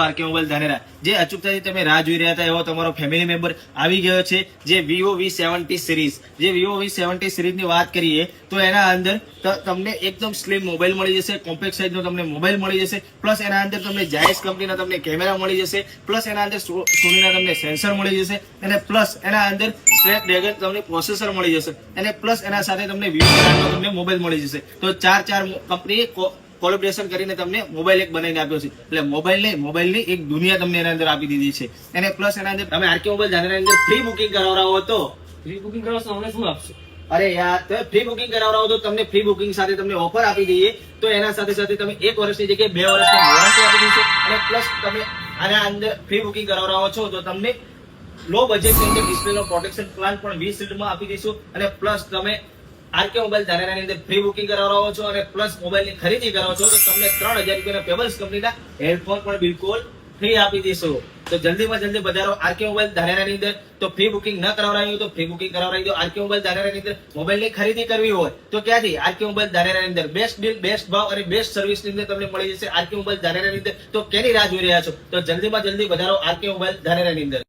RK mobile Dhanera જે અચૂકતાથી તમે રાહ જોઈ રહ્યા હતા એવો તમારો ફેમિલી મેમ્બર આવી ગયો છે જે Vivo V70 સિરીઝ જે Vivo V70 સિરીઝની વાત કરીએ તો એના અંદર તમને એકદમ સ્લિમ મોબાઈલ મળી જશે, કોમ્પેક્ટ સાઇઝનો તમને મોબાઈલ મળી જશે, પ્લસ એના અંદર તમને જાયસ કંપનીના તમને કેમેરા મળી જશે, પ્લસ એના અંદર સોનીના તમને સેન્સર મળી જશે અને પ્લસ એના અંદર સ્નેપડ્રેગન તમને પ્રોસેસર મળી જશે અને પ્લસ એના સાથે તમને Vivo બ્રાન્ડનો તમને મોબાઈલ મળી જશે. તો ચાર કંપની કોલેબોરેશન કરીને તમને મોબાઈલ એક બનાવીને આપ્યો છે. એટલે મોબાઈલની એક દુનિયા તમને એના અંદર આપી દીધી છે. અને પ્લસ એના અંદર તમે આરકે મોબાઈલ ધાનેરાની અંદર ફ્રી બુકિંગ કરાવરાવો તો ફ્રી બુકિંગ કરાવશો અમને શું આપશો? અરે યાર તમે ફ્રી બુકિંગ કરાવરાવો તો તમને ફ્રી બુકિંગ સાથે તમને ઓફર આપી દઈએ. તો એના સાથે સાથે તમે 1 વર્ષની જગ્યાએ 2 વર્ષની વોરંટી આપી દઈશું અને પ્લસ તમે આના અંદર ફ્રી બુકિંગ કરાવરાવો છો તો તમને લો બજેટની અંદર ડિસ્પ્લેનો પ્રોટેક્શન પ્લાન પણ 20 માં આપી દઈશું અને પ્લસ તમે આરકે મોબાઈલ ધાનેરાની અંદર ફ્રી બુકિંગ કરાવરાવો છો અને પ્લસ મોબાઈલની ખરીદી કરો છો તો તમને 3000 રૂપિયાના પેબલ્સ કંપનીના હેડફોન પણ બિલકુલ ફ્રી આપી દઈશું. તો જલ્દીમાં જલ્દી બજારો આરકે મોબાઈલ ધાનેરાની અંદર. તો ફ્રી બુકિંગ ન કરાવરાયું તો ફ્રી બુકિંગ કરાવરાવી દો. આરકે મોબાઈલ ધાનેરાની અંદર મોબાઈલની ખરીદી કરવી હોય તો ક્યાંથી? આરકે મોબાઈલ ધાનેરાની અંદર બેસ્ટ ડીલ, બેસ્ટ ભાવ અને બેસ્ટ સર્વિસની અંદર તમને મળી જશે આરકે મોબાઈલ ધાનેરાની અંદર. તો કેની રાહ જોઈ રહ્યા છો? તો જલ્દીમાં જલ્દી બજારો આરકે મોબાઈલ ધાનેરાની અંદર.